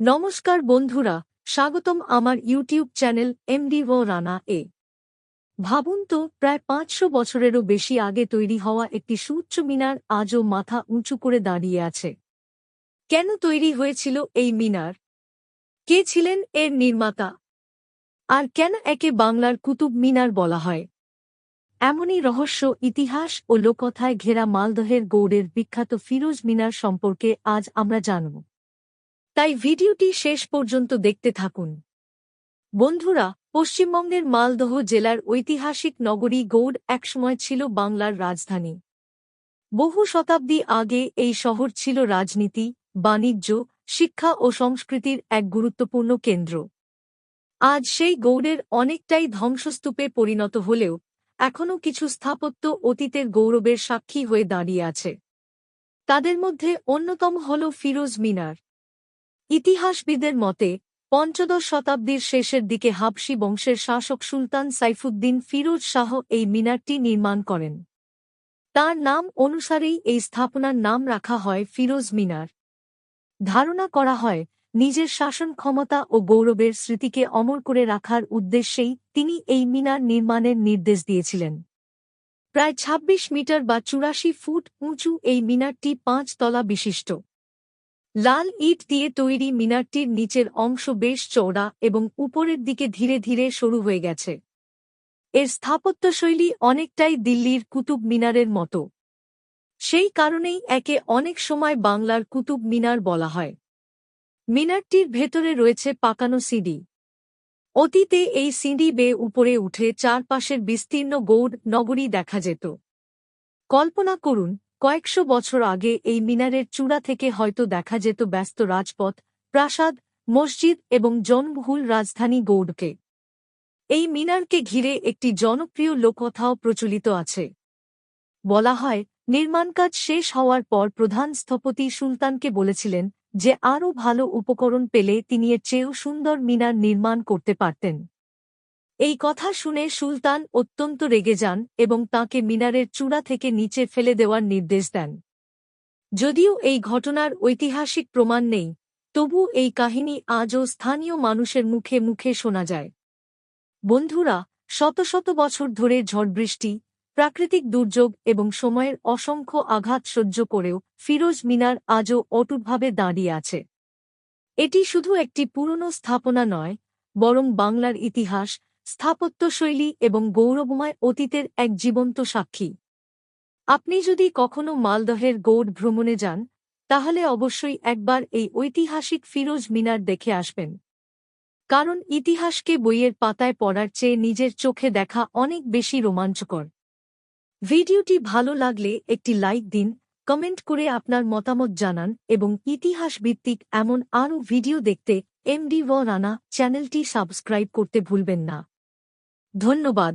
নমস্কার বন্ধুরা, স্বাগতম আমার ইউটিউব চ্যানেল এমডি ও রানা এ। ভাবুন তো, প্রায় ৫০০ বছরেরও বেশি আগে তৈরি হওয়া একটি সুউচ্চ মিনার আজও মাথা উঁচু করে দাঁড়িয়ে আছে। কেন তৈরি হয়েছিল এই মিনার? কে ছিলেন এর নির্মাতা? আর কেন একে বাংলার কুতুব মিনার বলা হয়? এমনই রহস্য, ইতিহাস ও লোককথায় ঘেরা মালদহের গৌড়ের বিখ্যাত ফিরোজ মিনার সম্পর্কে আজ আমরা জানব। তাই ভিডিওটি শেষ পর্যন্ত দেখতে থাকুন। বন্ধুরা, পশ্চিমবঙ্গের মালদহ জেলার ঐতিহাসিক নগরী গৌড় একসময় ছিল বাংলার রাজধানী। বহু শতাব্দী আগে এই শহর ছিল রাজনীতি, বাণিজ্য, শিক্ষা ও সংস্কৃতির এক গুরুত্বপূর্ণ কেন্দ্র। আজ সেই গৌড়ের অনেকটাই ধ্বংসস্তূপে পরিণত হলেও এখনও কিছু স্থাপত্য অতীতের গৌরবের সাক্ষী হয়ে দাঁড়িয়ে আছে। তাদের মধ্যে অন্যতম হল ফিরোজ মিনার। ইতিহাসবিদের মতে, পঞ্চদশ শতাব্দীর শেষের দিকে হাবশি বংশের শাসক সুলতান সাইফুদ্দিন ফিরোজ শাহ এই মিনারটি নির্মাণ করেন। তার নাম অনুসারেই এই স্থাপনার নাম রাখা হয় ফিরোজ মিনার। ধারণা করা হয়, নিজের শাসন ক্ষমতা ও গৌরবের স্মৃতিকে অমর করে রাখার উদ্দেশ্যেই তিনি এই মিনার নির্মাণের নির্দেশ দিয়েছিলেন। প্রায় ২৬ মিটার বা ৮৪ ফুট উঁচু এই মিনারটি ৫ তলা বিশিষ্ট। লাল ইট দিয়ে তৈরি মিনারটির নিচের অংশ বেশ চওড়া এবং উপরের দিকে ধীরে ধীরে সরু হয়ে গেছে। এর স্থাপত্যশৈলী অনেকটাই দিল্লির কুতুব মিনারের মতো। সেই কারণেই একে অনেক সময় বাংলার কুতুব মিনার বলা হয়। মিনারটির ভেতরে রয়েছে পাকানো সিঁড়ি। অতীতে এই সিঁড়ি বেয়ে উপরে উঠে চারপাশের বিস্তীর্ণ গৌড় নগরী দেখা যেত। কল্পনা করুন, কয়েকশো বছর আগে এই মিনারের চূড়া থেকে হয়তো দেখা যেত ব্যস্ত রাজপথ, প্রাসাদ, মসজিদ এবং জনবহুল রাজধানী গৌড়কে। এই মিনারকে ঘিরে একটি জনপ্রিয় লোককথাও প্রচলিত আছে। বলা হয়, নির্মাণকাজ শেষ হওয়ার পর প্রধান স্থপতি সুলতানকে বলেছিলেন যে আরও ভালো উপকরণ পেলে তিনি এর চেয়েও সুন্দর মিনার নির্মাণ করতে পারতেন। এই কথা শুনে সুলতান অত্যন্ত রেগে যান এবং তাঁকে মিনারের চূড়া থেকে নিচে ফেলে দেওয়ার নির্দেশ দেন। যদিও এই ঘটনার ঐতিহাসিক প্রমাণ নেই, তবু এই কাহিনী আজও স্থানীয় মানুষের মুখে মুখে শোনা যায়। বন্ধুরা, শত শত বছর ধরে ঝড়বৃষ্টি, প্রাকৃতিক দুর্যোগ এবং সময়ের অসংখ্য আঘাত সহ্য করেও ফিরোজ মিনার আজও অটুটভাবে দাঁড়িয়ে আছে। এটি শুধু একটি পুরনো স্থাপনা নয়, বরং বাংলার ইতিহাস, স্থাপত্যশৈলী এবং গৌরবময় অতীতের এক জীবন্ত সাক্ষী। আপনি যদি কখনো মালদহের গৌড় ভ্রমণে যান, তাহলে অবশ্যই একবার এই ঐতিহাসিক ফিরোজ মিনার দেখে আসবেন। কারণ ইতিহাসকে বইয়ের পাতায় পড়ার চেয়ে নিজের চোখে দেখা অনেক বেশি রোমাঞ্চকর। ভিডিওটি ভালো লাগলে একটি লাইক দিন, কমেন্ট করে আপনার মতামত জানান এবং ইতিহাস ভিত্তিক এমন আরও ভিডিও দেখতে এমডি রানা চ্যানেলটি সাবস্ক্রাইব করতে ভুলবেন না। ধন্যবাদ।